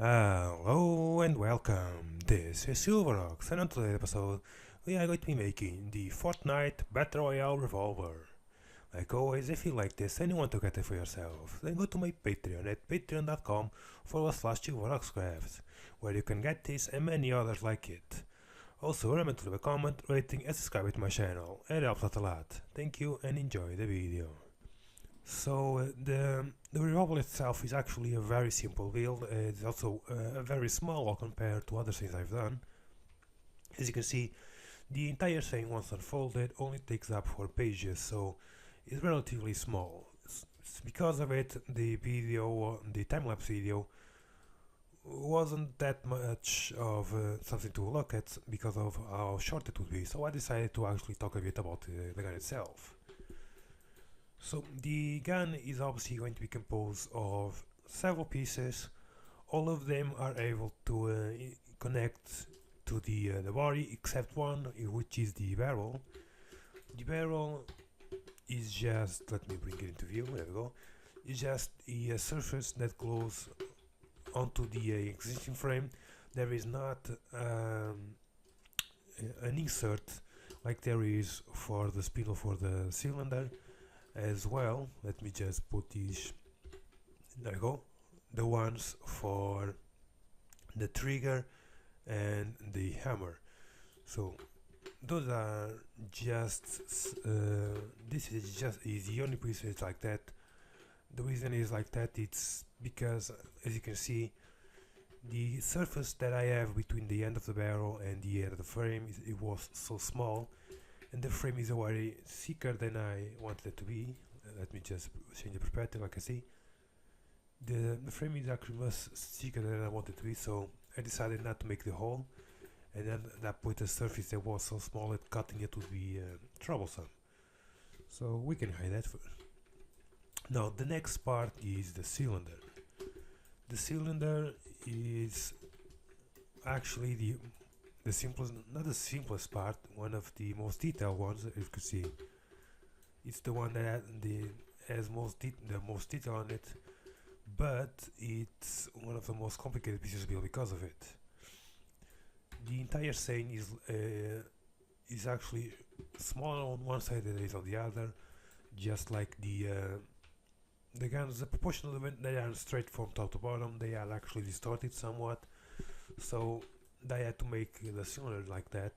Hello and welcome, this is Silverox, and on today's episode we are going to be making the Fortnite Battle Royale revolver. Like always, if you like this and you want to get it for yourself, then go to my Patreon at patreon.com/silveroxcraft, where you can get this and many others like it. Also remember to leave a comment, rating and subscribe to my channel, it helps out a lot. Thank you and enjoy the video. So the revolver itself is actually a very simple build. It's also very small compared to other things I've done. As you can see, the entire thing once unfolded only takes up 4 pages, so it's relatively small. Because of it, the time-lapse video wasn't that much of something to look at because of how short it would be, so I decided to actually talk a bit about the gun itself. So the gun is obviously going to be composed of several pieces. All of them are able to connect to the body except one, which is the barrel. The barrel is just, let me bring it into view, there we go. It's just a surface that glues onto the existing frame. There is not an insert like there is for the spindle for the cylinder. As well, let me just put these, there we go, the ones for the trigger and the hammer. So those are just this is the only piece it's like that. The reason is like that, it's because, as you can see, the surface that I have between the end of the barrel and the end of the frame it was so small, and the frame is already thicker than I wanted it to be. Let me just change the perspective. Like I see, the frame is actually much thicker than I wanted it to be, so I decided not to make the hole, and then that put a surface that was so small that cutting it would be troublesome. So we can hide that first. Now the next part is the cylinder. The cylinder is actually the simplest, not the simplest part, one of the most detailed ones. As you can see, it's the one that has the most detail on it, but it's one of the most complicated pieces to build because of it. The entire thing is actually smaller on one side than it is on the other, just like the guns. The proportion of them, they are straight from top to bottom. They are actually distorted somewhat, so I had to make the cylinder like that.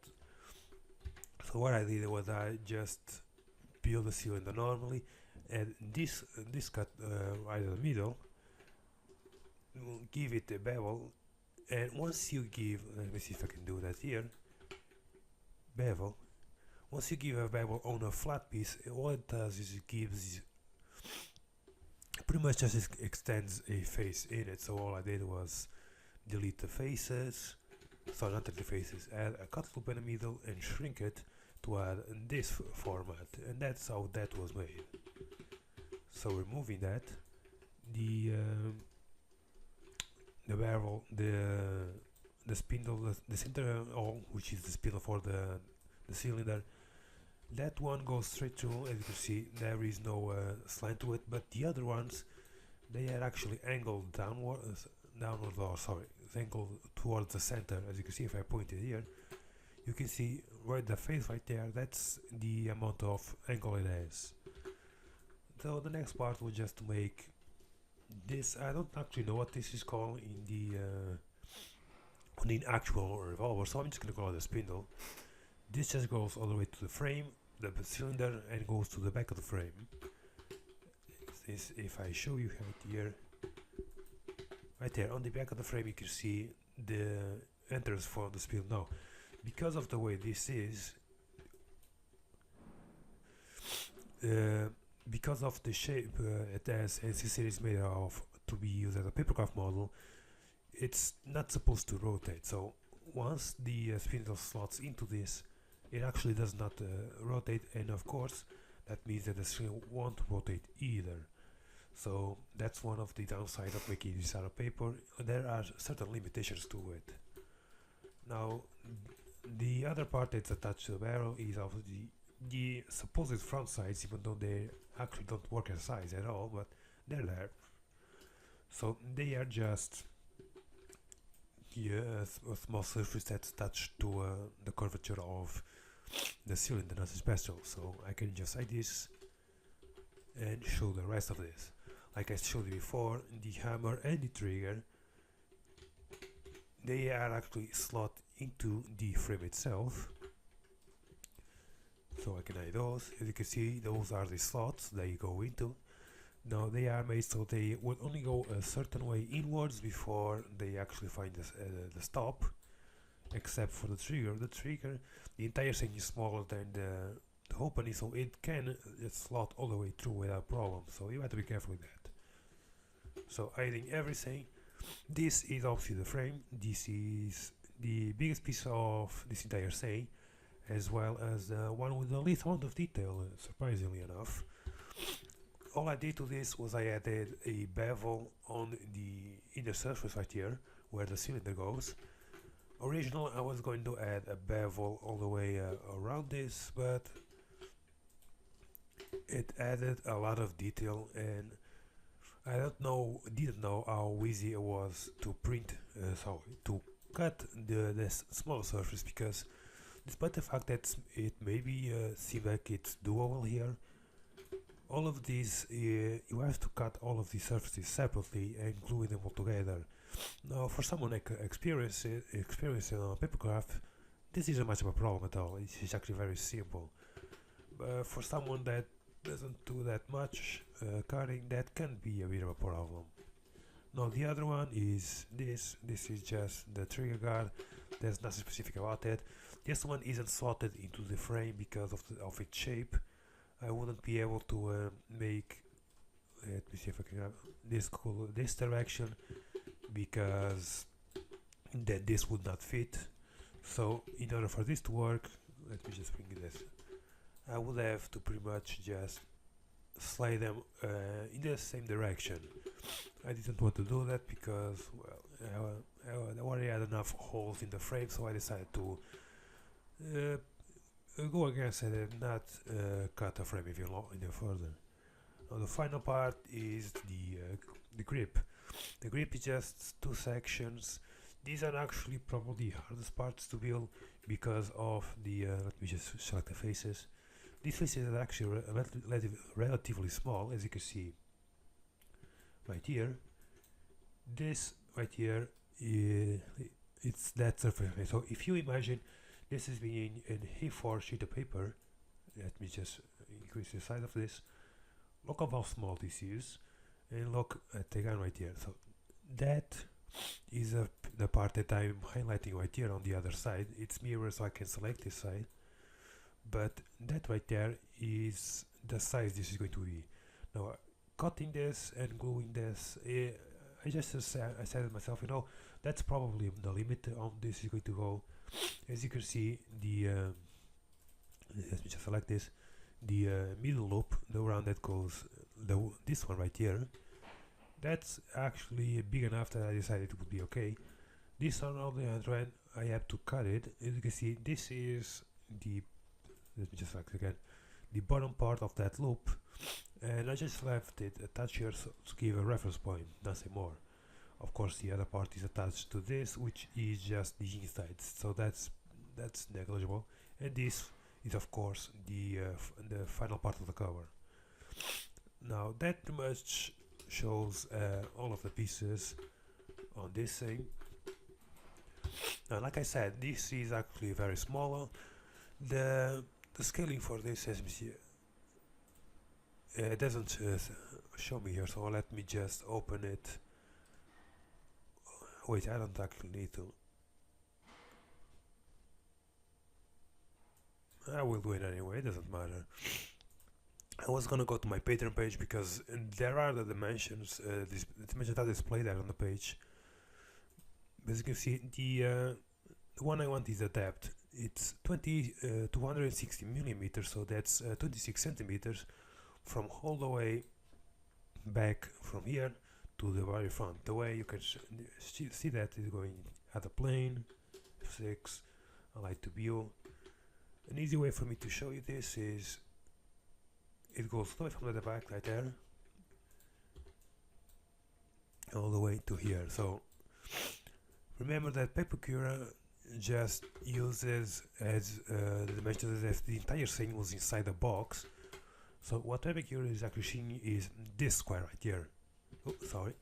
So what I did was I just built the cylinder normally, and this cut right in the middle, give it a bevel, and once you give, let me see if I can do that here, bevel. Once you give a bevel on a flat piece, all it does is it gives pretty much just extends a face in it. So all I did was delete the faces. So not the faces, add a cut loop in the middle and shrink it to add this format, and that's how that was made. So removing that, the barrel, the spindle, the center hole, which is the spindle for the cylinder, that one goes straight through. As you can see, there is no slant to it, but the other ones, they are actually angled downwards, angled towards the center. As you can see, if I point it here, you can see right the face right there, that's the amount of angle it has. So the next part was just to make this. I don't actually know what this is called in the actual revolver, so I'm just gonna call it a spindle. This just goes all the way to the frame, the cylinder, and goes to the back of the frame. This, if I show you right here, right there on the back of the frame, you can see the entrance for the spindle. Now, because of the way this is, because of the shape it has, as this is made of to be used as a papercraft model, it's not supposed to rotate. So once the spindle slots into this, it actually does not rotate, and of course that means that the string won't rotate either. So that's one of the downsides of making this out of paper. There are certain limitations to it. Now the other part that's attached to the barrel is obviously the supposed front sides, even though they actually don't work as sides at all, but they're there. So they are just a small surface that's attached to the curvature of the cylinder, nothing special. So I can just hide this and show the rest of this. Like I showed you before, the hammer and the trigger, they are actually slot into the frame itself. So I can hide those. As you can see, those are the slots they go into. Now they are made so they will only go a certain way inwards before they actually find the stop, except for the trigger. The entire thing is smaller than the opening, so it can slot all the way through without problem. So you have to be careful with that. So hiding everything. This is obviously the frame. This is the biggest piece of this entire thing, as well as the one with the least amount of detail, surprisingly enough. All I did to this was I added a bevel on the inner surface right here, where the cylinder goes. Originally I was going to add a bevel all the way around this, but it added a lot of detail, and I didn't know how easy it was to print, to cut this small surface, because despite the fact that it maybe seems like it's doable here, all of these, you have to cut all of these surfaces separately and glue them all together. Now, for someone like experienced on papercraft, this isn't much of a problem at all. It's actually very simple. But for someone that doesn't do that much cutting, that can be a bit of a problem. Now, the other one is this. This is just the trigger guard. There's nothing specific about it. This one isn't slotted into the frame because of its shape. I wouldn't be able to make, let me see if I can have this direction, because this would not fit. So in order for this to work, let me just bring this, I would have to pretty much just slide them in the same direction. I didn't want to do that because, well, I already had enough holes in the frame, so I decided to go against it and not cut a frame even further. Now the final part is the grip. The grip is just two sections. These are actually probably the hardest parts to build because of the, let me just select the faces. These faces are actually relatively small, as you can see right here. This right here, it's that surface. So if you imagine this is being an A4 sheet of paper, let me just increase the size of this. Look at how small this is, and look at the gun right here. So that is the part that I'm highlighting right here on the other side. It's mirror, so I can select this side, but that right there is the size this is going to be. Now cutting this and gluing this, I said to myself, you know, that's probably the limit on this is going to go. As you can see, let me just select this, the middle loop, the one that goes, this one right here, that's actually big enough that I decided it would be okay. This one on the other end, I have to cut it. As you can see, this is the, let me just select again, the bottom part of that loop, and I just left it attached here so to give a reference point, nothing more. Of course, the other part is attached to this, which is just the inside, so that's negligible. And this is, of course, the final part of the cover. Now that pretty much shows all of the pieces on this thing. Now, like I said, this is actually very small. The scaling for this, as you see, it doesn't show me here, so let me just open it. Wait, I don't actually need to. I will do it anyway, it doesn't matter. I was gonna go to my Patreon page because there are the dimensions, the dimensions are displayed there on the page. As you can see, the one I want is the depth. It's 260 millimeters, so that's 26 centimeters from all the way back from here to the very front. The way you can see that is going at the plane, F6, I like to view. An easy way for me to show you this is, it goes all the way from the back right there, all the way to here. So for Remember that Pepakura just uses as the dimensions as if the entire thing was inside the box. So what Pepakura is actually seeing is this square right here. Oh, sorry.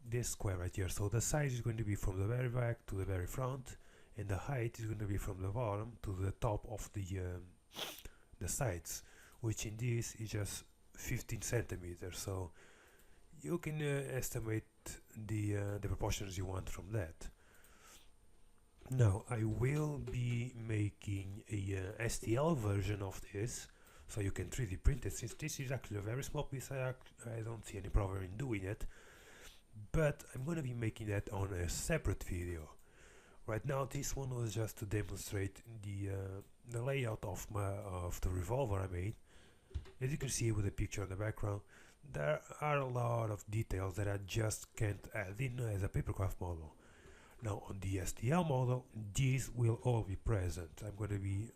This square right here. So the size is going to be from the very back to the very front, and the height is going to be from the bottom to the top of the sides, which in this is just 15 centimeters. So you can estimate the proportions you want from that. Now I will be making a STL version of this, so you can 3D print it. Since this is actually a very small piece, I don't see any problem in doing it. But I'm going to be making that on a separate video. Right now this one was just to demonstrate the layout of the revolver I made. As you can see with the picture in the background, there are a lot of details that I just can't add in as a papercraft model. Now on the STL model, these will all be present. I'm going to be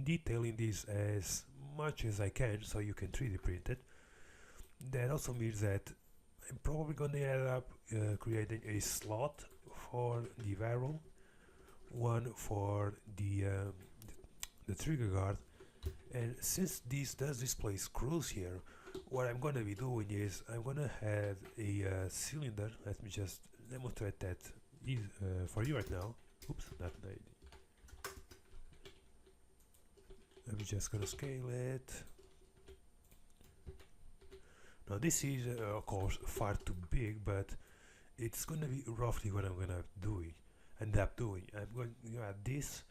detailing this as much as I can so you can 3D print it. That also means that I'm probably going to end up creating a slot for the barrel, one for the trigger guard, and since this does display screws here, what I'm going to be doing is I'm going to have a cylinder. Let me just demonstrate that for you right now. Oops, not an idea. I'm just going to scale it. Now this is of course far too big, but it's going to be roughly what I'm going to end up doing. I'm going to add this.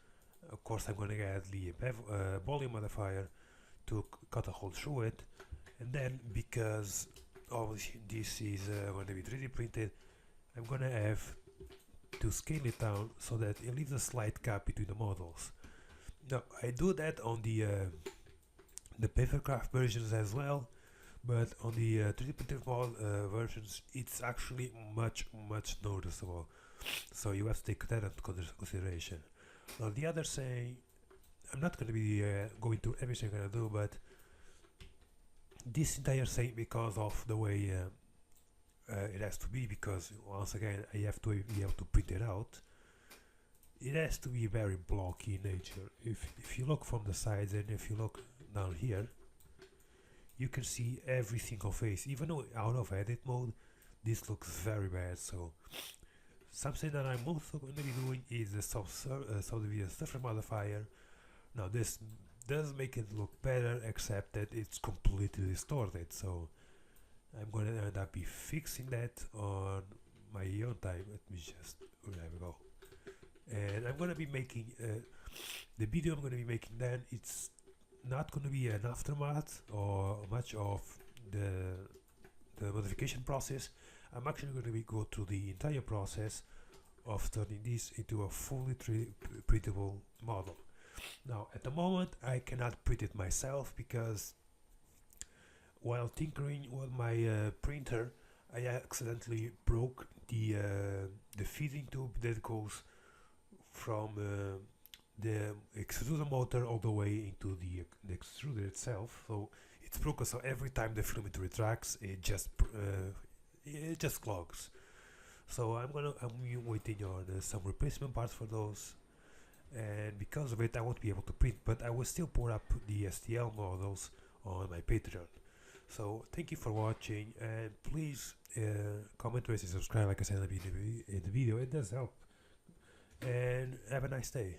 Of course I'm going to add the volume modifier to cut a hole through it, and then because obviously this is going to be 3D printed, I'm going to have to scale it down so that it leaves a slight gap between the models. Now I do that on the papercraft versions as well, but on the 3D printed versions it's actually much noticeable, so you have to take that into consideration. Now the other thing, I'm not going to be going through everything I'm going to do, but this entire thing, because of the way it has to be, because once again I have to be able to print it out, it has to be very blocky in nature. If you look from the sides and if you look down here, you can see every single face. Even though out of edit mode, this looks very bad. So something that I'm also going to be doing is the subdivision surface modifier. Now this does make it look better, except that it's completely distorted. So I'm going to end up be fixing that on my own time. Let me just, there we go. And I'm going to be making the video I'm going to be making then, it's not going to be an aftermath or much of the modification process. I'm actually going to be go through the entire process of turning this into a fully printable model. Now at the moment I cannot print it myself because while tinkering with my printer I accidentally broke the feeding tube that goes from the extruder motor all the way into the extruder itself. So it's broken, so every time the filament retracts it just clogs. So I'm waiting on some replacement parts for those, and because of it I won't be able to print, but I will still put up the STL models on my Patreon. So thank you for watching, and please comment, rate, and subscribe like I said in the video. It does help, and have a nice day.